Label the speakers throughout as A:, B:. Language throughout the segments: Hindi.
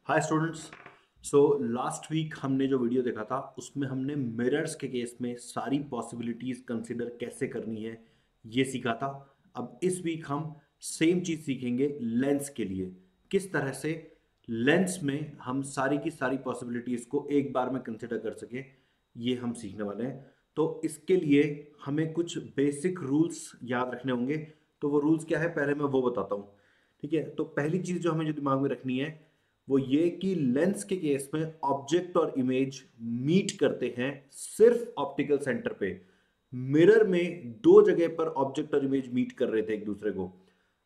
A: हाय स्टूडेंट्स। सो लास्ट वीक हमने जो वीडियो देखा था उसमें हमने मिरर्स के केस में सारी पॉसिबिलिटीज कंसिडर कैसे करनी है ये सीखा था। अब इस वीक हम सेम चीज सीखेंगे लेंस के लिए, किस तरह से लेंस में हम सारी की सारी पॉसिबिलिटीज को एक बार में कंसिडर कर सके, ये हम सीखने वाले हैं। तो इसके लिए हमें कुछ बेसिक रूल्स याद रखने होंगे। तो वो रूल्स क्या है पहले मैं वो बताता हूँ। ठीक है, तो पहली चीज जो हमें जो दिमाग में रखनी है वो ये कि लेंस के केस में ऑब्जेक्ट और इमेज मीट करते हैं सिर्फ ऑप्टिकल सेंटर पे। मिरर में दो जगह पर ऑब्जेक्ट और इमेज मीट कर रहे थे एक दूसरे को,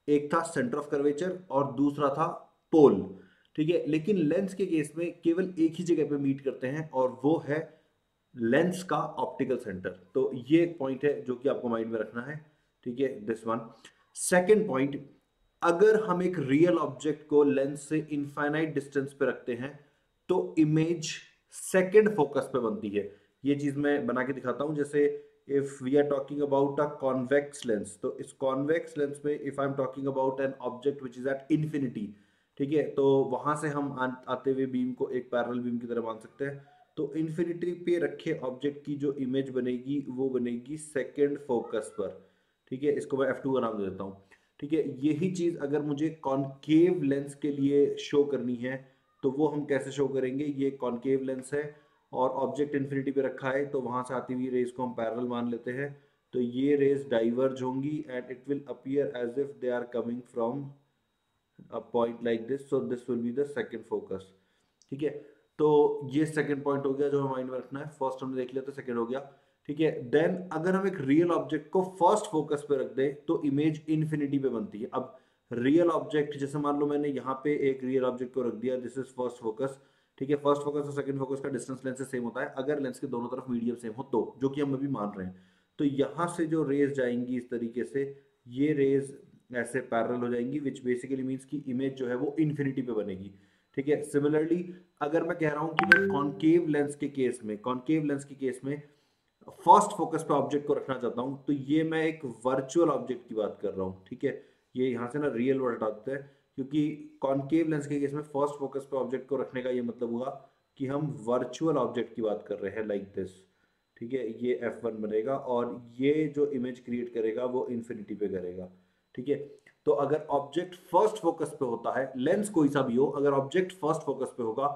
A: एक था सेंटर ऑफ कर्वेचर और दूसरा था पोल। ठीक है, लेकिन लेंस के केस में केवल एक ही जगह पे मीट करते हैं और वो है लेंस का ऑप्टिकल सेंटर। तो ये एक पॉइंट है जो कि आपको माइंड में रखना है। ठीक है, दिस वन। सेकेंड पॉइंट, अगर हम एक रियल ऑब्जेक्ट को लेंस से इनफाइनाइट डिस्टेंस पे रखते हैं तो इमेज सेकंड फोकस पे बनती है। ये चीज मैं बना के दिखाता हूं। जैसे if we are talking about a convex lens, तो इस कॉन्वेक्स लेंस में if I am talking about an object which is at infinity, ठीक है, तो वहां से हम आते हुए बीम को एक पैरेलल बीम की तरह मान सकते हैं। तो इन्फिनिटी पे रखे ऑब्जेक्ट की जो इमेज बनेगी वो बनेगी सेकंड फोकस पर। ठीक है, इसको मैं F2 का नाम दे देता हूँ। ठीक है, यही चीज अगर मुझे कॉनकेव लेंस के लिए शो करनी है तो वो हम कैसे शो करेंगे। ये कॉनकेव लेंस है और ऑब्जेक्ट इन्फिनिटी पे रखा है, तो वहां से आती हुई रेज को हम पैरेलल मान लेते हैं। तो ये रेज डाइवर्ज होंगी and it will appear as if they are coming from a point like this, so this will be the second focus। ठीक है, तो ये सेकंड पॉइंट हो गया जो हमें माइंड में रखना है। फर्स्ट हमने देख लिया तो सेकंड हो गया। ठीक है, देन अगर हम एक रियल ऑब्जेक्ट को फर्स्ट फोकस पे रख दें तो इमेज इन्फिनिटी पे बनती है। अब रियल ऑब्जेक्ट जैसे मान लो मैंने यहाँ पे एक रियल ऑब्जेक्ट को रख दिया, दिस इज फर्स्ट फोकस। ठीक है, फर्स्ट फोकस और सेकंड फोकस का डिस्टेंस लेंस से सेम होता है अगर लेंस के दोनों तरफ मीडियम सेम हो, तो जो कि हम अभी मान रहे हैं। तो यहां से जो रेज जाएंगी इस तरीके से, ये रेज ऐसे पैरेलल हो जाएंगी, विच बेसिकली मींस की इमेज जो है वो इन्फिनिटी पे बनेगी। ठीक है, सिमिलरली अगर मैं कह रहा हूं कि मैं कॉनकेव लेंस के केस में फर्स्ट फोकस पे ऑब्जेक्ट को रखना चाहता हूं, तो ये मैं एक वर्चुअल ऑब्जेक्ट की बात कर रहा हूं। ठीक है, ये यहां से ना रियल वर्ड हटा देते हैं, क्योंकि कॉनकेव लेंस के केस में फर्स्ट फोकस पे ऑब्जेक्ट को रखने का ये मतलब हुआ कि हम वर्चुअल ऑब्जेक्ट की बात कर रहे हैं लाइक दिस। ठीक है, ये F1 बनेगा और ये जो इमेज क्रिएट करेगा वो इन्फिनिटी पे करेगा। ठीक है, तो अगर ऑब्जेक्ट फर्स्ट फोकस पे होता है, लेंस कोई सा भी हो, अगर ऑब्जेक्ट फर्स्ट फोकस पे होगा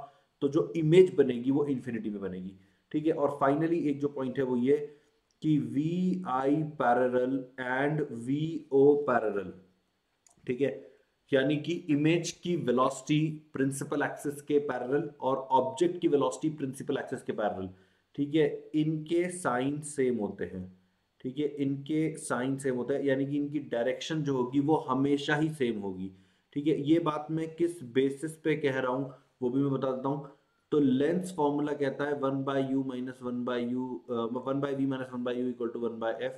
A: तो जो इमेज बनेगी वो इन्फिनिटी पे बनेगी। ठीक है, और फाइनली एक जो पॉइंट है वो ये कि v i parallel and v O parallel. ठीक है, यानी कि इमेज की वेलोसिटी प्रिंसिपल एक्सिस के पैरेलल और ऑब्जेक्ट की वेलोसिटी प्रिंसिपल एक्सिस के पैरेलल। ठीक है, इनके साइन सेम होते हैं। ठीक है, इनके साइन सेम होता है, यानी कि इनकी डायरेक्शन जो होगी वो हमेशा ही सेम होगी। ठीक है, ये बात मैं किस बेसिस पे कह रहा हूं वो भी मैं बता देता हूं। तो लेंस फॉर्मूला कहता है 1/u minus 1/u 1/v-1/u equal to 1/f।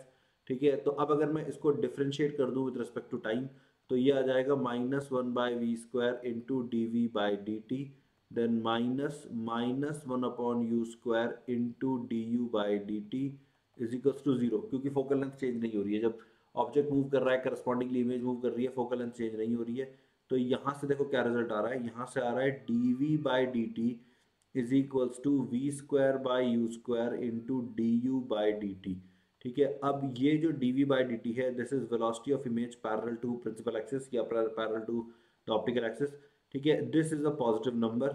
A: ठीक है, तो अब अगर मैं इसको डिफ्रेंशिएट कर दूं विद रिस्पेक्ट टू टाइम, तो ये आ जाएगा -1/v² into dv/dt, then -1/u² into du/dt is equals to 0, क्योंकि फोकल लेंथ चेंज नहीं हो रही है। जब ऑब्जेक्ट मूव कर रहा है करस्पॉन्डिंगली इमेज मूव कर रही है, फोकल लेंथ चेंज नहीं हो रही है। तो यहाँ से देखो क्या रिजल्ट आ रहा है, यहाँ से आ रहा है dv/dt is equals to v²/u² into du/dt। ठीक है, अब ये जो dv/dt है, this is velocity of image parallel to principal axis या parallel to the optical axis. ठीक है, this is a positive number.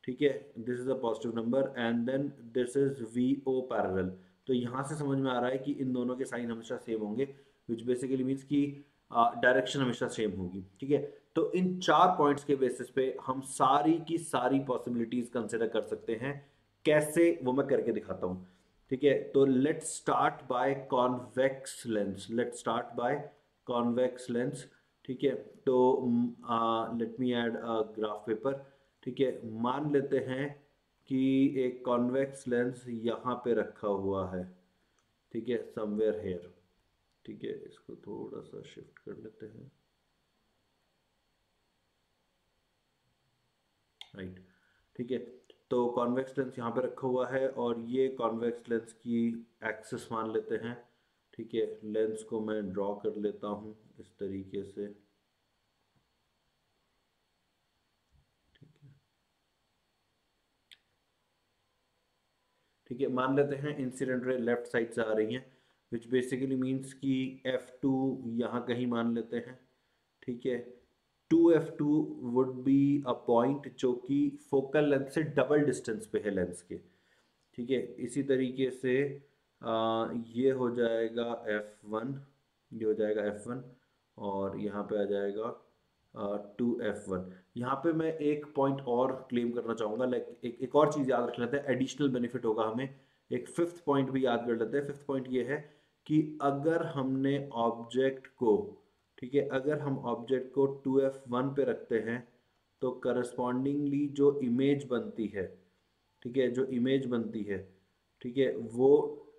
A: ठीक है, this is a positive number and then this is V O parallel. तो यहाँ से समझ में आ रहा है कि इन दोनों के साइन हमेशा सेम होंगे, विच बेसिकली मीन्स कि डायरेक्शन हमेशा सेम होगी। ठीक है, तो इन चार पॉइंट्स के बेसिस पे हम सारी की सारी पॉसिबिलिटीज कंसिडर कर सकते हैं। कैसे, वो मैं करके दिखाता हूं। ठीक है, तो let's start by convex lens. Let's start by convex lens. ठीक है, तो let me add a graph paper. ठीक है, मान लेते हैं कि एक कॉन्वेक्स लेंस यहाँ पे रखा हुआ है। ठीक है, समवेयर हेयर। ठीक है, इसको थोड़ा सा शिफ्ट कर लेते हैं। राइट। ठीक है, तो कॉन्वेक्स लेंस यहाँ पे रखा हुआ है और ये कॉन्वेक्स लेंस की एक्सिस मान लेते हैं। ठीक है, लेंस को मैं ड्रॉ कर लेता हूँ इस तरीके से। ठीक है, ठीक है, मान लेते हैं इंसिडेंट रे लेफ्ट साइड से आ रही हैं, विच बेसिकली मीन्स कि F2 यहाँ कहीं मान लेते हैं। ठीक है, 2F2 would be a point जो कि फोकल लेंथ से डबल डिस्टेंस पे है लेंस के। ठीक है, इसी तरीके से ये हो जाएगा F1, ये हो जाएगा F1, और यहाँ पे आ जाएगा 2F1। यहाँ पे मैं एक पॉइंट और क्लेम करना चाहूँगा, लाइक एक और चीज़ याद रख लेते हैं, एडिशनल बेनिफिट होगा हमें। एक फिफ्थ पॉइंट भी याद कर लेते हैं। फिफ्थ पॉइंट ये है कि अगर हमने ऑब्जेक्ट को, ठीक है, अगर हम ऑब्जेक्ट को 2F1 पे रखते हैं तो करस्पॉन्डिंगली जो इमेज बनती है, ठीक है, जो इमेज बनती है, ठीक है, वो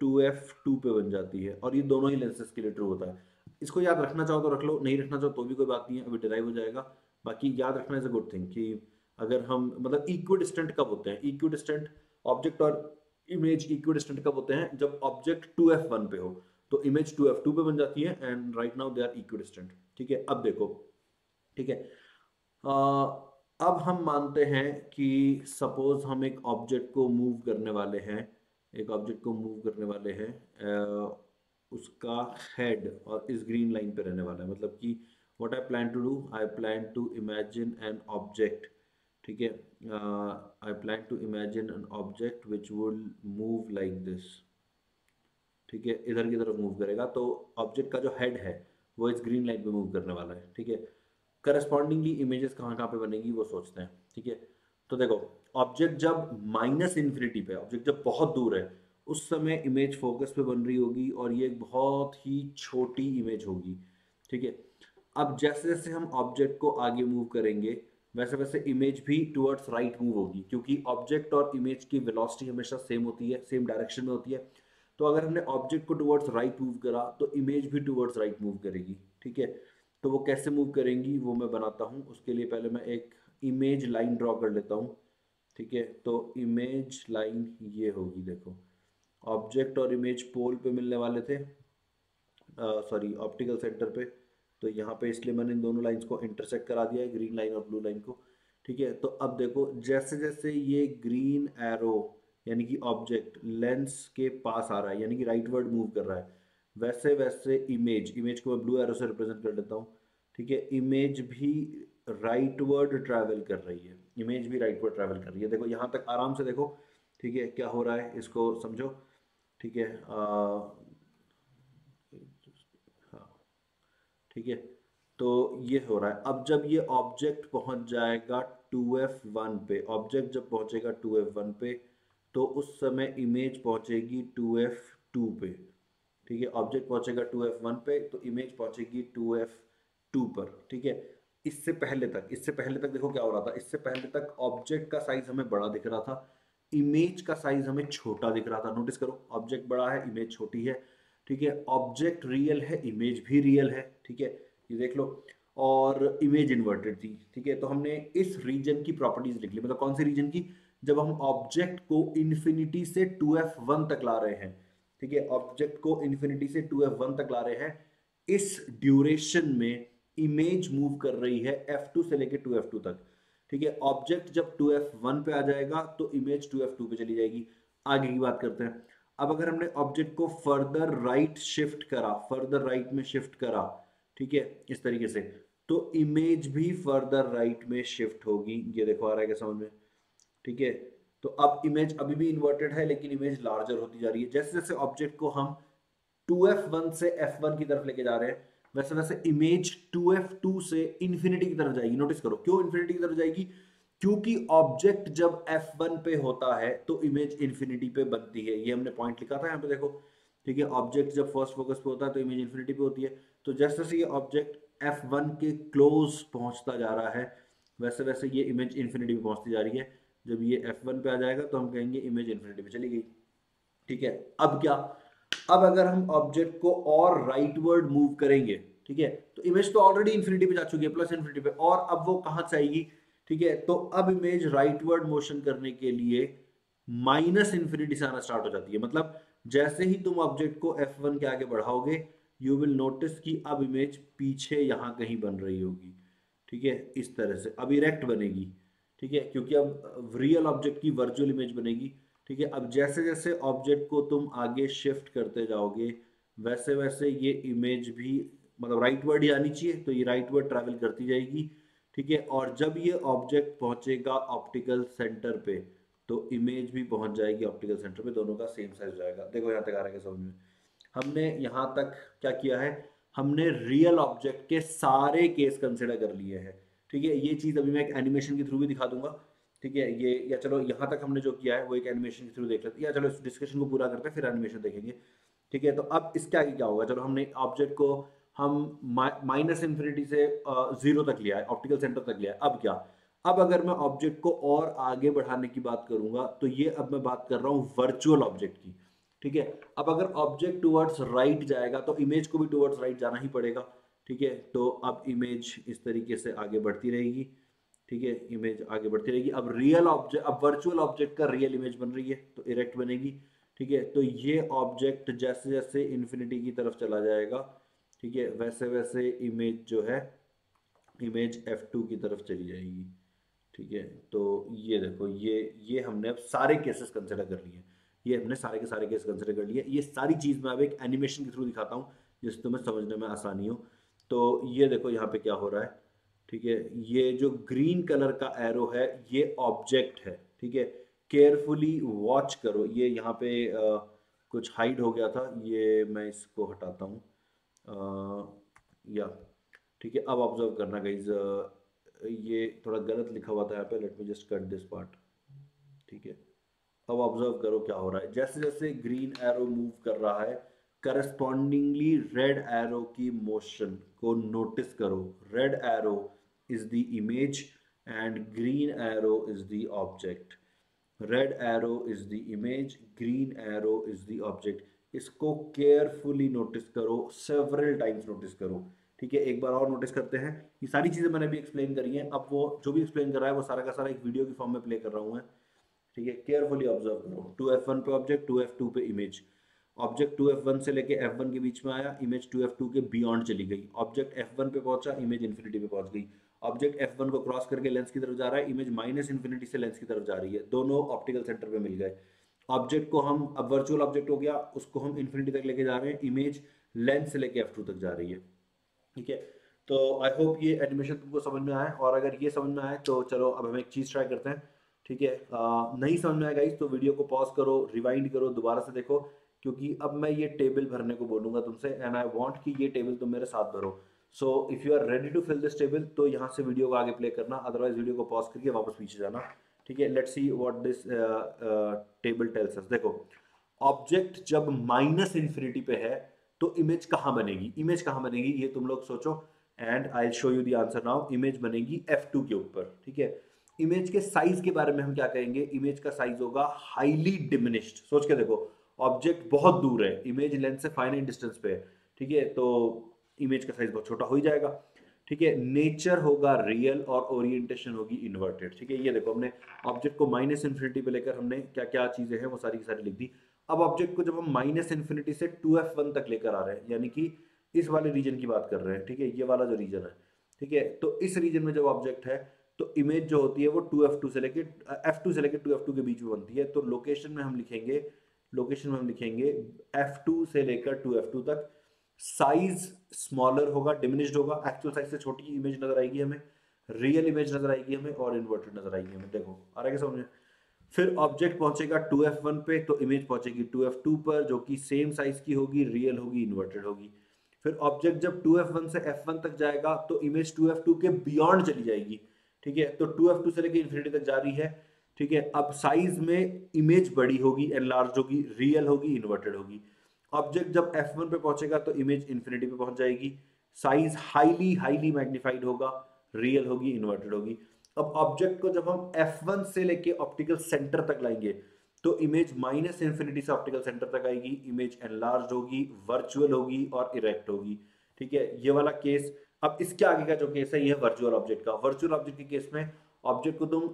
A: 2F2 पे बन जाती है, और ये दोनों ही लेंसेज के लिए ट्रू होता है। इसको याद रखना चाहो तो रख लो, नहीं रखना चाहो तो भी कोई बात नहीं है, अभी डिराइव हो जाएगा। बाकी याद रखना इज अ गुड थिंग कि अगर हम मतलब इक्विडिस्टेंट कब होते हैं, इक्विडिस्टेंट ऑब्जेक्ट और इमेज इक्विडिस्टेंट कब होते हैं, जब ऑब्जेक्ट 2F1 पे हो तो इमेज 2F2 पे बन जाती है, and right now they are equidistant. ठीक है, अब देखो, ठीक है, अब हम मानते हैं कि सपोज हम एक ऑब्जेक्ट को मूव करने वाले हैं, एक ऑब्जेक्ट को मूव करने वाले हैं, उसका हेड और इस ग्रीन लाइन पे रहने वाला है, मतलब कि what I plan to do, I plan to imagine an object, ठीक है, I plan to imagine an object which would move like this. ठीक है, इधर की तरफ मूव करेगा, तो ऑब्जेक्ट का जो हेड है वो इस ग्रीन लाइन पे मूव करने वाला है। ठीक है, करस्पॉन्डिंगली इमेजेस कहाँ कहाँ पे बनेगी वो सोचते हैं। ठीक है, तो देखो, ऑब्जेक्ट जब माइनस इन्फिनिटी पे, ऑब्जेक्ट जब बहुत दूर है, उस समय इमेज फोकस पे बन रही होगी, और ये एक बहुत ही छोटी इमेज होगी। ठीक है, अब जैसे जैसे हम ऑब्जेक्ट को आगे मूव करेंगे, वैसे वैसे इमेज भी टुवर्ड्स राइट मूव होगी, क्योंकि ऑब्जेक्ट और इमेज की वेलोसिटी हमेशा सेम होती है, सेम डायरेक्शन में होती है। तो अगर हमने ऑब्जेक्ट को टुवर्ड्स राइट मूव करा तो इमेज भी टुवर्ड्स राइट मूव करेगी। ठीक है, तो वो कैसे मूव करेंगी वो मैं बनाता हूँ। उसके लिए पहले मैं एक इमेज लाइन ड्रॉ कर लेता हूँ। ठीक है, तो इमेज लाइन ये होगी, देखो, ऑब्जेक्ट और इमेज पोल पे मिलने वाले थे, सॉरी ऑप्टिकल सेंटर पे। तो यहाँ पे इसलिए मैंने इन दोनों लाइंस को इंटरसेक्ट करा दिया है, ग्रीन लाइन और ब्लू लाइन को। ठीक है, तो अब देखो, जैसे जैसे ये ग्रीन एरो यानी कि ऑब्जेक्ट लेंस के पास आ रहा है, यानी कि राइट वर्ड मूव कर रहा है, वैसे वैसे इमेज, इमेज को मैं ब्लू एरो से रिप्रेजेंट कर लेता हूँ। ठीक है, इमेज भी राइट वर्ड ट्रैवल कर रही है, इमेज भी राइट वर्ड ट्रैवल कर रही है। देखो यहाँ तक आराम से देखो, ठीक है, क्या हो रहा है इसको समझो। ठीक है, हाँ, ठीक है, तो ये हो रहा है। अब जब ये ऑब्जेक्ट पहुंच जाएगा 2F1 पे, ऑब्जेक्ट जब पहुंचेगा 2F1 पे, तो उस समय इमेज पहुंचेगी 2F2 पे। ठीक है, ऑब्जेक्ट पहुंचेगा 2F1 पे तो इमेज पहुंचेगी 2F2 पर। ठीक है, इससे पहले तक देखो क्या हो रहा था, इससे पहले तक ऑब्जेक्ट का साइज हमें बड़ा दिख रहा था, इमेज का साइज हमें छोटा दिख रहा था। नोटिस करो, ऑब्जेक्ट बड़ा है, इमेज छोटी है। ठीक है, ऑब्जेक्ट रियल है, इमेज भी रियल है। ठीक है, ये देख लो, और इमेज इन्वर्टेड थी। ठीक है, तो हमने इस रीजन की प्रॉपर्टीज लिख ली, मतलब कौन सी रीजन की, जब हम ऑब्जेक्ट को इन्फिनिटी से 2F1 तक ला रहे हैं। ठीक है, ऑब्जेक्ट को इन्फिनिटी से 2F1 तक ला रहे हैं, इस ड्यूरेशन में इमेज मूव कर रही है F2 से लेकर 2F2 तक। ठीक है, ऑब्जेक्ट जब 2F1 पे आ जाएगा तो इमेज 2F2 पे चली जाएगी। आगे की बात करते हैं। अब अगर हमने ऑब्जेक्ट को फर्दर राइट शिफ्ट करा, फर्दर राइट में शिफ्ट करा, ठीक है, इस तरीके से, तो इमेज भी फर्दर राइट में शिफ्ट होगी। ये देखो आ रहा है क्या समझ में। ठीक है, तो अब इमेज अभी भी इन्वर्टेड है, लेकिन इमेज लार्जर होती जा रही है। जैसे जैसे ऑब्जेक्ट को हम 2F1 से F1 की तरफ लेके जा रहे हैं, वैसे वैसे इमेज 2F2 से इंफिनिटी की तरफ जाएगी। नोटिस करो, क्यों इंफिनिटी की तरफ जाएगी, क्योंकि ऑब्जेक्ट जब F1 पे होता है तो इमेज इंफिनिटी पे बनती है। ये हमने पॉइंट लिखा था यहाँ पे, देखो। ठीक है, ऑब्जेक्ट जब फर्स्ट फोकस पे होता है तो इमेज इंफिनिटी पे होती है। तो जैसे जैसे ये ऑब्जेक्ट F1 के क्लोज पहुंचता जा रहा है, वैसे वैसे ये इमेज इंफिनिटी पे पहुंचती जा रही है। जब ये F1 पे आ जाएगा तो हम कहेंगे इमेज इंफिनिटी पे चली गई। ठीक है, अब क्या, अब अगर हम ऑब्जेक्ट को और राइटवर्ड मूव करेंगे, ठीक है, तो इमेज तो ऑलरेडी इंफिनिटी पे जा चुकी है, प्लस इंफिनिटी पे, और अब वो कहां से आएगी। ठीक है, तो अब इमेज राइटवर्ड मोशन करने के लिए माइनस इंफिनिटी से आना स्टार्ट हो जाती है। मतलब जैसे ही तुम ऑब्जेक्ट को F1 के आगे बढ़ाओगे, यू विल नोटिस कि अब इमेज पीछे यहां कहीं बन रही होगी। ठीक है, इस तरह से अब इरेक्ट बनेगी। ठीक है, क्योंकि अब रियल ऑब्जेक्ट की वर्चुअल इमेज बनेगी। ठीक है, अब जैसे जैसे ऑब्जेक्ट को तुम आगे शिफ्ट करते जाओगे वैसे वैसे ये इमेज भी, मतलब राइट वर्ड ही आनी चाहिए, तो ये राइट वर्ड ट्रैवल करती जाएगी। ठीक है, और जब ये ऑब्जेक्ट पहुंचेगा ऑप्टिकल सेंटर पे तो इमेज भी पहुंच जाएगी ऑप्टिकल सेंटर पे, दोनों का सेम साइज हो जाएगा। देखो यहाँ तक आ रहा है समझ में? हमने यहाँ तक क्या किया है, हमने रियल ऑब्जेक्ट के सारे केस कंसिडर कर लिए हैं। ठीक है, ये चीज़ अभी मैं एक एनिमेशन के थ्रू भी दिखा दूंगा। ठीक है, ये या चलो यहाँ तक हमने जो किया है वो एक एनिमेशन के थ्रू देख लेते हैं, या चलो इस डिस्कशन को पूरा करते हैं फिर एनिमेशन देखेंगे। ठीक है, तो अब इसके आगे क्या होगा, चलो हमने ऑब्जेक्ट को हम माइनस इन्फिनिटी से जीरो तक लिया है, ऑप्टिकल सेंटर तक लिया है। अब क्या, अब अगर मैं ऑब्जेक्ट को और आगे बढ़ाने की बात करूंगा तो ये अब मैं बात कर रहा हूँ वर्चुअल ऑब्जेक्ट की। ठीक है, अब अगर ऑब्जेक्ट टुवर्ड्स राइट जाएगा तो इमेज को भी टुवर्ड्स राइट जाना ही पड़ेगा। ठीक है, तो अब इमेज इस तरीके से आगे बढ़ती रहेगी। ठीक है, इमेज आगे बढ़ती रहेगी। अब रियल ऑब्जेक्ट, अब वर्चुअल ऑब्जेक्ट का रियल इमेज बन रही है तो इरेक्ट बनेगी। ठीक है, तो ये ऑब्जेक्ट जैसे जैसे इन्फिनिटी की तरफ चला जाएगा, ठीक है, वैसे वैसे इमेज जो है, इमेज F2 की तरफ चली जाएगी। ठीक है, तो ये देखो, ये हमने अब सारे केसेस कंसिडर कर लिए। ये हमने सारे के सारे केस कंसिडर कर लिए। ये सारी चीज़ मैं अब एक एनिमेशन के थ्रू दिखाता हूँ जिससे तुम्हें समझने में आसानी हो। तो ये देखो यहाँ पे क्या हो रहा है। ठीक है, ये जो ग्रीन कलर का एरो है ये ऑब्जेक्ट है। ठीक है, केयरफुली वॉच करो, ये यहाँ पे कुछ हाइड हो गया था, ये मैं इसको हटाता हूँ। या ठीक है, अब ऑब्जर्व करना गाइज, ये थोड़ा गलत लिखा हुआ था यहाँ पे, let me just cut this part. ठीक है, अब ऑब्जर्व करो क्या हो रहा है, जैसे जैसे ग्रीन एरो मूव कर रहा है करस्पॉन्डिंगली रेड एरो की मोशन को नोटिस करो। Red arrow is the image and green arrow is the object. Red arrow is the image, green arrow is the object. इसको केयरफुली नोटिस करो, सेवरल टाइम्स नोटिस करो। ठीक है, एक बार और नोटिस करते हैं। ये सारी चीजें मैंने भी एक्सप्लेन करी हैं, अब वो जो भी एक्सप्लेन कर रहा है वो सारा का सारा एक वीडियो की फॉर्म में प्ले कर रहा हूँ मैं। ठीक है, केयरफुली ऑब्जर्व करो। 2F1 पे ऑब्जेक्ट, 2F2 पे इमेज। ऑब्जेक्ट 2F1 से लेके F1 के बीच में आया, इमेज 2F2 के बियॉन्ड चली गई। ऑब्जेक्ट F1 पे पहुंचा, इमेज इन्फिनिटी पे पहुंच गई। ऑब्जेक्ट F1 को क्रॉस करके लेंस की तरफ जा रहा है, इमेज माइनस इन्फिनिटी से लेंस की तरफ जा रही है, दोनों ऑप्टिकल सेंटर पे मिल गए। ऑब्जेक्ट को हम, अब वर्चुअल ऑब्जेक्ट हो गया, उसको हम इन्फिनिटी तक लेके जा रहे हैं, इमेज लेंस से लेके F2 तक जा रही है। ठीक है, तो आई होप ये एनिमेशन तुमको समझ में आए, और अगर ये समझ में आए तो चलो अब हम एक चीज़ ट्राई करते हैं। ठीक है, नहीं समझ में आएगा इस तो वीडियो को पॉज करो, रिवाइंड करो, दोबारा से देखो, क्योंकि अब मैं ये टेबल भरने को बोलूंगा तुमसे, एंड आई वांट कि ये टेबल तुम मेरे साथ भरो। So if you are ready to fill this table तो यहाँ से वीडियो को आगे प्ले करना, अदरवाइज वीडियो को पॉज करके वापस पीछे जाना। ठीक है, let's see what this table tells us. देखो, ऑब्जेक्ट जब माइनस इन्फिनिटी पे है तो इमेज कहाँ बनेगी, इमेज कहाँ बनेगी ये तुम लोग सोचो, and I show you the answer now. Image बनेगी F2 के ऊपर। ठीक है, इमेज के साइज के बारे में हम क्या कहेंगे, इमेज का साइज होगा हाईली डिमिनिश्ड। सोच के देखो, ऑब्जेक्ट बहुत दूर है, इमेज लेंस से फाइनाइट डिस्टेंस पे है। ठीक है, तो इमेज का साइज बहुत छोटा हो ही जाएगा। ठीक है, नेचर होगा रियल और ओरिएंटेशन होगी इन्वर्टेड। ठीक है, ये देखो हमने ऑब्जेक्ट को माइनस इन्फिनिटी पे लेकर हमने क्या क्या चीजें हैं वो सारी की सारी लिख दी। अब ऑब्जेक्ट को जब हम माइनस इन्फिनिटी से 2F1 तक लेकर आ रहे हैं, यानी कि इस वाले रीजन की बात कर रहे हैं। ठीक है, ये वाला जो रीजन है, ठीक है, तो इस रीजन में जब ऑब्जेक्ट है तो इमेज जो होती है वो 2F2 से लेके F2 से लेके 2F2 के बीच में बनती है। तो लोकेशन में हम लिखेंगे, लोकेशन में हम लिखेंगे F2 से लेकर 2F2 तक। साइज स्मॉलर होगा, डिमिनिश्ड होगा, एक्चुअल साइज से छोटी इमेज नजर आएगी हमें, रियल इमेज नजर आएगी हमें, और इन्वर्टेड नजर आएगी हमें। देखो आ रहा है समझ में? फिर ऑब्जेक्ट पहुंचेगा 2F1 पे तो इमेज पहुंचेगी 2F2 पर, जो कि सेम साइज की होगी, रियल होगी, इन्वर्टेड होगी। फिर ऑब्जेक्ट जब 2F1 से F1 तक जाएगा तो इमेज 2F2 के बियॉन्ड चली जाएगी। ठीक है, तो 2F2 से लेकर इन्फिनिटी तक जा रही है। ठीक है, अब साइज में इमेज बड़ी होगी, एनलार्ज होगी, रियल होगी, इन्वर्टेड होगी। ऑब्जेक्ट जब F1 पे पहुंचेगा तो इमेज इन्फिनिटी पे पहुंच जाएगी, साइज हाईली हाईली मैग्नीफाइड होगा, रियल होगी, इन्वर्टेड होगी। अब ऑब्जेक्ट को जब हम F1 से लेके ऑप्टिकल सेंटर तक लाएंगे तो इमेज माइनस इन्फिनिटी से ऑप्टिकल सेंटर तक आएगी, इमेज एनलार्ज होगी, वर्चुअल होगी और इरेक्ट होगी। ठीक है, ये वाला केस। अब इसके आगे का जो केस है ये है वर्चुअल ऑब्जेक्ट का। वर्चुअल ऑब्जेक्ट के केस में ऑब्जेक्ट को तुम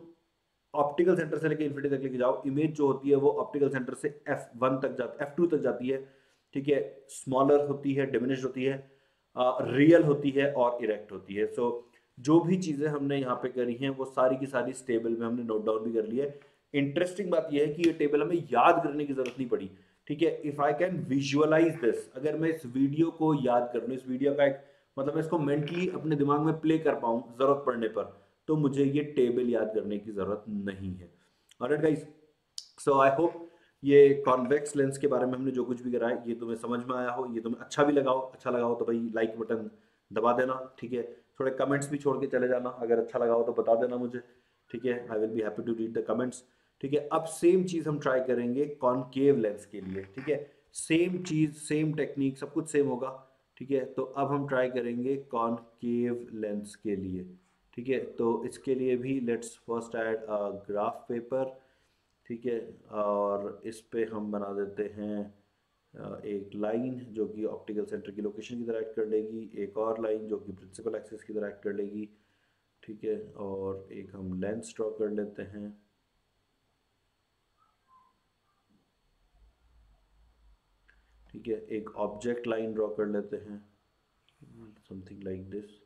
A: ऑप्टिकल सेंटर से लेके इन्फिनिटी तक लेके जाओ, इमेज जो होती है वो ऑप्टिकल सेंटर से F1 तक जाती, F2 तक जाती है। ठीक है, स्मॉलर होती है, डिमिनिश्ड होती है, रियल होती है और इरेक्ट होती है। सो जो भी चीजें हमने यहाँ पे करी हैं वो सारी की सारी इस टेबल में हमने नोट डाउन भी कर ली है। इंटरेस्टिंग बात यह है कि ये टेबल हमें याद करने की जरूरत नहीं पड़ी, ठीक है। If I can visualise this, अगर मैं इस वीडियो को याद कर लूँ, इस वीडियो का एक मतलब मैं इसको मेंटली अपने दिमाग में प्ले कर पाऊँ जरूरत पड़ने पर, तो मुझे ये टेबल याद करने की जरूरत नहीं है। Alright guys, so I hope ये कॉन्वेक्स लेंस के बारे में हमने जो कुछ भी करा है ये तुम्हें समझ में आया हो, ये तुम्हें अच्छा भी लगा हो। अच्छा लगा हो तो भाई लाइक बटन दबा देना, ठीक है। थोड़े कमेंट्स भी छोड़ के चले जाना, अगर अच्छा लगा हो तो बता देना मुझे, ठीक है। I will be happy to read the comments, ठीक है। अब सेम चीज हम ट्राई करेंगे कॉनकेव लेंस के लिए, ठीक है। सेम चीज, सेम टेक्निक, सब कुछ सेम होगा, ठीक है। तो अब हम ट्राई करेंगे कॉनकेव लेंस के लिए, ठीक है। तो इसके लिए भी let's first aid graph paper, ठीक है। और इस पे हम बना देते हैं एक लाइन जो कि ऑप्टिकल सेंटर की लोकेशन की तरह एक्ट कर लेगी, एक और लाइन जो कि प्रिंसिपल एक्सिस की तरह एक्ट कर लेगी, ठीक है। और एक हम लेंस ड्रॉ कर लेते हैं, ठीक है। एक ऑब्जेक्ट लाइन ड्रॉ कर लेते हैं, समथिंग लाइक दिस,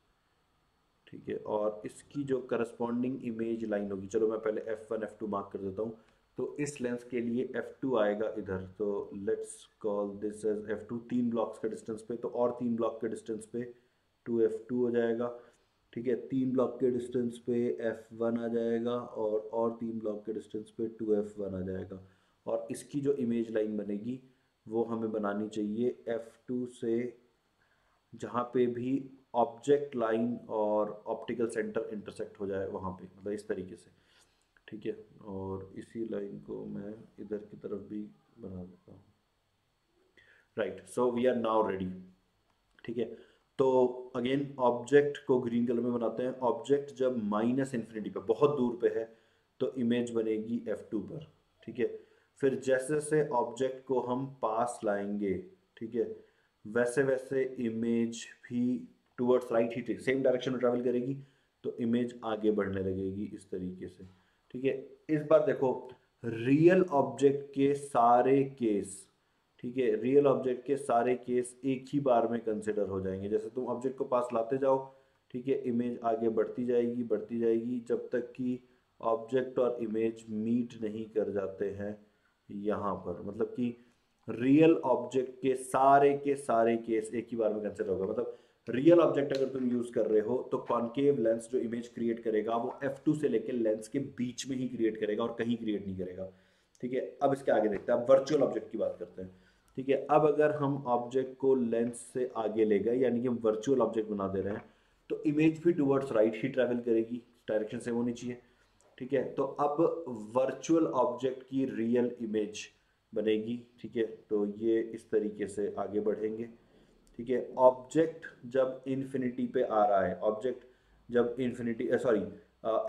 A: ठीक है। और इसकी जो करस्पॉन्डिंग इमेज लाइन होगी, चलो मैं पहले F1 F2 मार्क कर देता हूँ। तो इस लेंस के लिए F2 आएगा इधर, तो let's call this as F2। 3 blocks के डिस्टेंस पे, तो और 3 ब्लॉक के डिस्टेंस पे 2F2 हो जाएगा, ठीक है। 3 ब्लॉक के डिस्टेंस पे F1 आ जाएगा, और 3 ब्लॉक के डिस्टेंस पे 2F1 आ जाएगा। और इसकी जो इमेज लाइन बनेगी वो हमें बनानी चाहिए F2 से जहाँ पे भी ऑब्जेक्ट लाइन और ऑप्टिकल सेंटर इंटरसेक्ट हो जाए वहाँ पे, मतलब इस तरीके से, ठीक है। और इसी लाइन को मैं इधर की तरफ भी बना देता हूँ, right. So we are now ready, ठीक है। तो अगेन ऑब्जेक्ट को ग्रीन कलर में बनाते हैं। ऑब्जेक्ट जब माइनस इन्फिनिटी पे, बहुत दूर पे है, तो इमेज बनेगी F2 पर, ठीक है। फिर जैसे जैसे ऑब्जेक्ट को हम पास लाएंगे, ठीक है, वैसे वैसे इमेज भी टूवर्ड्स राइट ही सेम डायरेक्शन में ट्रैवल करेगी, तो इमेज आगे बढ़ने लगेगी इस तरीके से, ठीक है। इस बार देखो, रियल ऑब्जेक्ट के सारे केस, ठीक है, रियल ऑब्जेक्ट के सारे केस एक ही बार में कंसिडर हो जाएंगे। जैसे तुम ऑब्जेक्ट को पास लाते जाओ, ठीक है, इमेज आगे बढ़ती जाएगी जब तक कि ऑब्जेक्ट और इमेज मीट नहीं कर जाते हैं यहाँ पर, मतलब कि रियल ऑब्जेक्ट के सारे केस एक ही बार में कंसिडर होगा। मतलब रियल ऑब्जेक्ट अगर तुम यूज कर रहे हो तो कॉनकेव लेंस जो इमेज क्रिएट करेगा वो F2 से लेकर लेंस के बीच में ही क्रिएट करेगा और कहीं क्रिएट नहीं करेगा, ठीक है। अब इसके आगे देखते हैं, अब वर्चुअल ऑब्जेक्ट की बात करते हैं, ठीक है। अब अगर हम ऑब्जेक्ट को लेंस से आगे ले गए, यानी कि हम वर्चुअल ऑब्जेक्ट बना दे रहे हैं, तो इमेज भी टुवर्ड्स राइट ही ट्रैवल करेगी, डायरेक्शन सेम होनी चाहिए, ठीक है। तो अब वर्चुअल ऑब्जेक्ट की रियल इमेज बनेगी, ठीक है। तो ये इस तरीके से आगे बढ़ेंगे, ठीक है। ऑब्जेक्ट जब इन्फिनिटी पे आ रहा है, ऑब्जेक्ट जब इन्फिनिटी सॉरी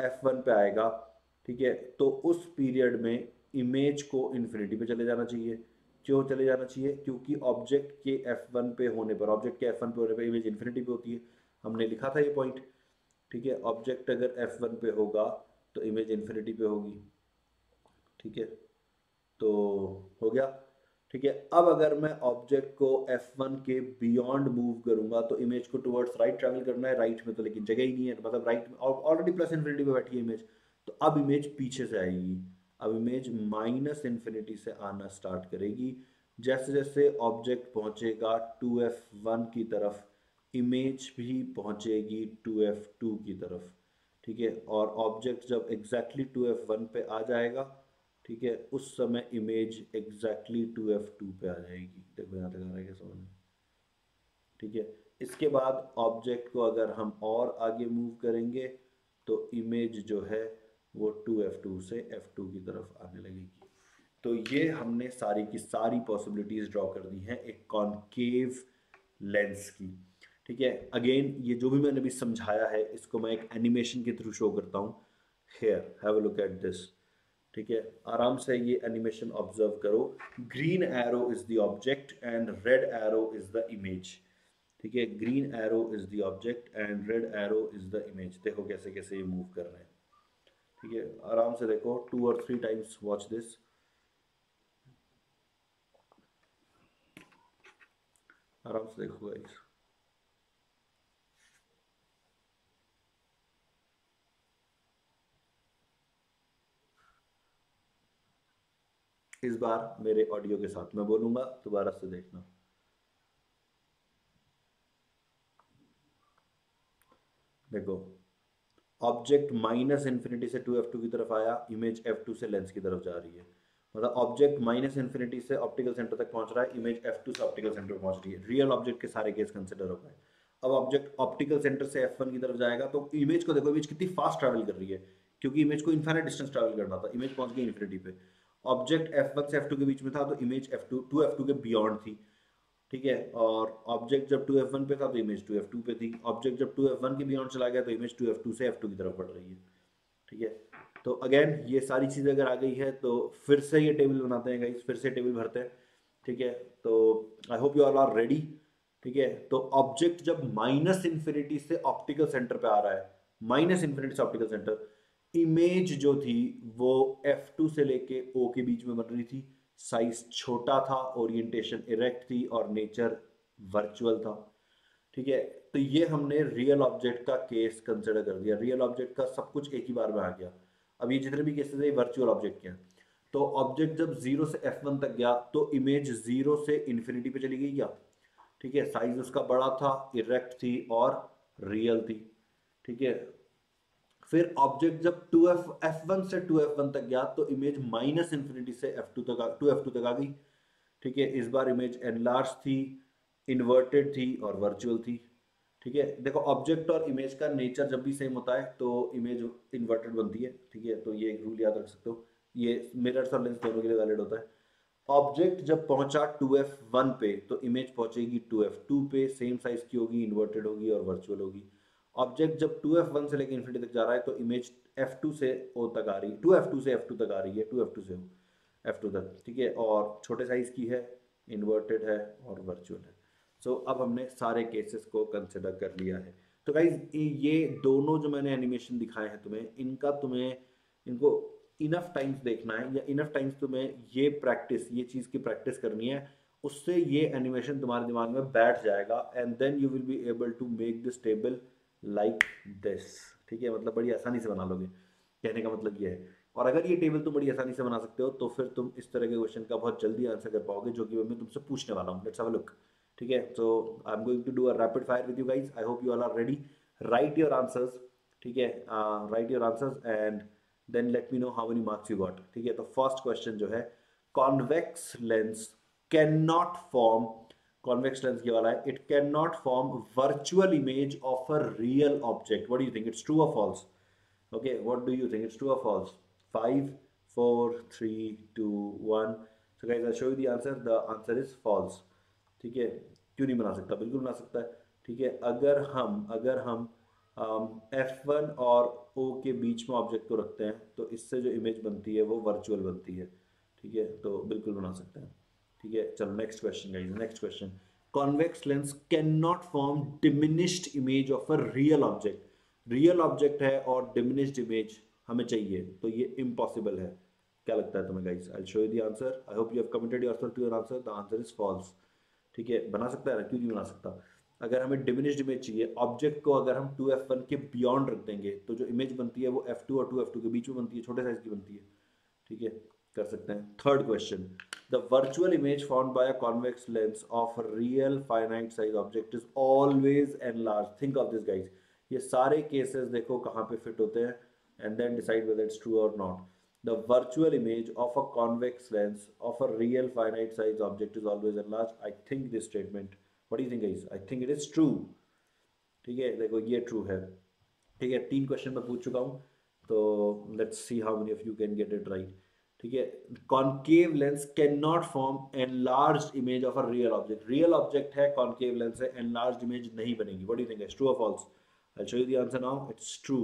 A: F1 पे आएगा, ठीक है, तो उस पीरियड में इमेज को इन्फिनिटी पे चले जाना चाहिए। क्यों चले जाना चाहिए? क्योंकि ऑब्जेक्ट के F1 पे होने पर, ऑब्जेक्ट के F1 पे होने पर इमेज इन्फिनिटी पे होती है, हमने लिखा था ये पॉइंट, ठीक है। ऑब्जेक्ट अगर F1 पे होगा तो इमेज इन्फिनिटी पे होगी, ठीक है। तो हो गया, ठीक है। अब अगर मैं ऑब्जेक्ट को F1 के बियॉन्ड मूव करूंगा तो इमेज को टुवर्ड्स राइट ट्रैवल करना है, राइट में तो लेकिन जगह ही नहीं है, मतलब राइट में ऑलरेडी प्लस इन्फिनिटी पे बैठी है इमेज, तो अब इमेज पीछे से आएगी। अब इमेज माइनस इन्फिनिटी से आना स्टार्ट करेगी। जैसे जैसे ऑब्जेक्ट पहुंचेगा 2F1 की तरफ, इमेज भी पहुंचेगी 2F2 की तरफ, ठीक है। और ऑब्जेक्ट जब एग्जैक्टली 2F1 पे आ जाएगा, ठीक है, उस समय इमेज एग्जैक्टली 2F2 पे आ जाएगी। देखो यहाँ तक आ रहा है क्या समझ में, ठीक है। इसके बाद ऑब्जेक्ट को अगर हम और आगे मूव करेंगे तो इमेज जो है वो 2F2 से F2 की तरफ आने लगेगी। तो ये हमने सारी की सारी पॉसिबिलिटीज ड्रॉ कर दी हैं एक कॉनकेव लेंस की, ठीक है। अगेन ये जो भी मैंने अभी समझाया है इसको मैं एक एनिमेशन के थ्रू शो करता हूँ। Here have a look at this, ठीक है। आराम से ये एनिमेशन ऑब्जर्व करो। Green arrow is the object and red arrow is the image, ठीक है। Green arrow is the object and red arrow is the image. देखो कैसे कैसे ये मूव कर रहे हैं, ठीक है। आराम से देखो, 2 और 3 टाइम्स वॉच दिस, आराम से देखो गाइस। इस बार मेरे ऑडियो के साथ मैं बोलूंगा, दोबारा से देखना। देखो, ऑब्जेक्ट माइनस इन्फिनिटी से 2f2 की तरफ आया, इमेज f2 से लेंस की तरफ जा रही है। मतलब ऑब्जेक्ट माइनस इन्फिनिटी से ऑप्टिकल सेंटर तक पहुंच रहा है, इमेज f2 से ऑप्टिकल सेंटर पहुंच रही है। रियल ऑब्जेक्ट के सारे केस कंसिडर हो गए। अब ऑब्जेक्ट ऑप्टिकल सेंटर से f1 की तरफ जाएगा तो इमेज को देखो, इमेज कितनी फास्ट ट्रैवल कर रही है, क्योंकि इमेज को इन्फिनिट डिस्टेंस ट्रैवल करना था, इमेज पहुंच गई इन्फिनिटी पे। ऑब्जेक्ट f1 से f2 के बीच में था तो इमेज f2 2f2 के बियॉन्ड थी। ठीक है, और ऑब्जेक्ट जब 2f1 पे था तो इमेज 2f2 पे थी। ऑब्जेक्ट जब 2f1 के बियॉन्ड चला गया तो इमेज 2f2 से f2 की तरफ बढ़ रही है। ठीक है, तो अगेन ये सारी चीज़ें अगर आ गई है तो फिर से ये टेबल बनाते हैं गाइस, फिर से टेबल भरते हैं। ठीक है, तो I hope you all are ready. ठीक है, तो ऑब्जेक्ट जब माइनस इन्फिनिटी से ऑप्टिकल सेंटर पे आ रहा है, माइनस इन्फिनिटी से ऑप्टिकल सेंटर, इमेज जो थी वो f2 से लेके o के बीच में बन रही थी। साइज छोटा था, ओरिएंटेशन इरेक्ट थी और नेचर वर्चुअल था। ठीक है, तो ये हमने रियल ऑब्जेक्ट का केस कंसिडर कर दिया, रियल ऑब्जेक्ट का सब कुछ एक ही बार में आ गया। अब ये जितने भी केसेस है वर्चुअल ऑब्जेक्ट के हैं। तो ऑब्जेक्ट जब जीरो से f1 तक गया तो इमेज जीरो से इन्फिनिटी पे चली गई क्या? ठीक है, साइज उसका बड़ा था, इरेक्ट थी और रियल थी। ठीक है, फिर ऑब्जेक्ट जब 2f f1 से 2f1 तक गया तो इमेज माइनस इन्फिनिटी से f2 तक 2f2 तक आ गई। ठीक है, इस बार इमेज एनलार्ज थी, इन्वर्टेड थी और वर्चुअल थी। ठीक है, देखो ऑब्जेक्ट और इमेज का नेचर जब भी सेम होता है तो इमेज इन्वर्टेड बनती है। ठीक है, तो ये एक रूल याद रख सकते हो, ये मिरर्स और लेंस दोनों के लिए वैलिड होता है। ऑब्जेक्ट जब पहुंचा 2f1 पे तो इमेज पहुंचेगी 2f2 पे, सेम साइज की होगी, इन्वर्टेड होगी और वर्चुअल होगी। ऑब्जेक्ट जब 2f1 से लेकर इन्फिनिटी तक जा रहा है तो इमेज f2 से o तक आ रही है, 2f2 से f2 तक आ रही है, 2f2 से f2 तक। ठीक है, और छोटे साइज की है, इन्वर्टेड है और वर्चुअल है। सो अब हमने सारे केसेस को कंसिडर कर लिया है। तो गाइज ये दोनों जो मैंने एनिमेशन दिखाए हैं तुम्हें, इनका तुम्हें इनको इनफ टाइम्स देखना है, या इनफ टाइम्स तुम्हें ये प्रैक्टिस, ये चीज़ की प्रैक्टिस करनी है, उससे ये एनिमेशन तुम्हारे दिमाग में बैठ जाएगा and then you will be able to make this table like this. ठीक है, मतलब बड़ी आसानी से बना लोगे, कहने का मतलब ये है। और अगर ये टेबल तुम बड़ी आसानी से बना सकते हो तो फिर तुम इस तरह के क्वेश्चन का बहुत जल्दी आंसर कर पाओगे जो कि मैं तुमसे पूछने वाला हूँ। Let's have a look. ठीक है, so I am going to do a rapid fire with you guys, I hope you all are ready. Write your answers. ठीक है, write your answers and then let me know how many marks you got. ठीक है, तो फर्स्ट क्वेश्चन जो है, convex lens can not form, convex lens ये वाला है, it can not form virtual image of a real object. What do you think, it's true और false? Okay, what do you think? It's true or false? 5, 4, 3, 2, 1. So guys, I'll show you the answer. The answer is false. ठीक है, क्यों नहीं बना सकता? बिल्कुल बना सकता है। ठीक है, अगर हम F1 और O के बीच में ऑब्जेक्ट को रखते हैं तो इससे जो इमेज बनती है वो वर्चुअल बनती है। ठीक है, तो बिल्कुल बना सकते हैं। ठीक है, चलो next question guys, next question. Convex lens can not form diminished image of a real object. Real object है और डिमिनिश्ड इमेज हमें चाहिए, तो ये इम्पॉसिबल है। क्या लगता है तुम्हें guys? I show you the answer, I hope you have committed yourself to your answer. The answer is false. ठीक है, बना सकता है ना, क्यों नहीं बना सकता? अगर हमें डिमिनिश्ड इमेज चाहिए, ऑब्जेक्ट को अगर हम 2f1 के बियॉन्ड रख देंगे तो जो इमेज बनती है वो f2 और 2f2 के बीच में बनती है, छोटे साइज की बनती है। ठीक है, कर सकते हैं। Third question, the virtual image found by a convex lens of real finite size object is always enlarge. Think of this guys, ये सारे केसेस देखो कहाँ पे फिट होते हैं and then decide whether it's true और not. The virtual image of a convex lens of a real finite size object is always enlarged. I think this statement. What do you think, guys? I think it is true. ठीक है, देखो ये ट्रू है। ठीक है, 3 क्वेश्चन मैं पूछ चुका हूँ, तो let's see how many of you can get it right. ठीक है, concave lens can not form enlarged image of a real object. Real object है, कॉनकेव लेंस है, एनलार्ज्ड इमेज नहीं बनेगी। What do you think, is true और false? I show you the answer now, it's true.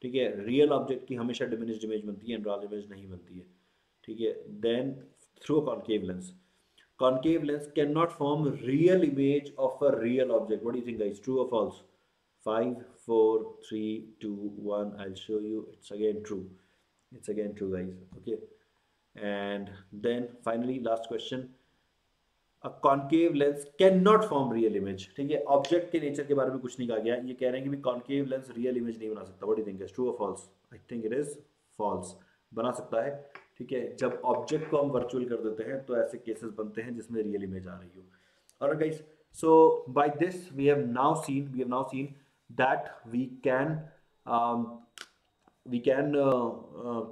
A: ठीक है, रियल ऑब्जेक्ट की हमेशा डिमिनिश्ड इमेज बनती है, एनलार्ज्ड इमेज नहीं बनती है। ठीक है, then through concave lens, concave lens cannot form real image of a real object. What do you think, guys? True or false? 5, 4, 3, 2, 1. I'll show you. It's again true. It's again true, guys. Okay. And then finally, last question. A concave lens cannot form real image. ठीक है, ऑब्जेक्ट के नेचर के बारे में कुछ नहीं कहा गया, ये कह रहे हैं कि भी कॉन्केव लेंस रियल इमेज नहीं बना सकता। What do you think, is true और false? I think it is false. बना सकता है। ठीक है, जब ऑब्जेक्ट को हम वर्चुअल कर देते हैं तो ऐसे केसेस बनते हैं जिसमें रियल इमेज आ रही हो। Alright guys, so by this we have now seen that um, we can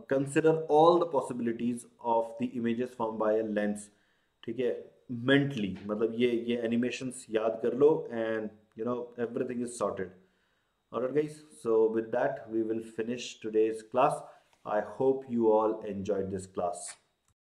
A: consider all the possibilities of the images formed by a lens, ठीक है, mentally, मतलब ये animations याद कर लो and you know everything is sorted. Alright guys, so with that we will finish today's class. I hope you all enjoyed this class.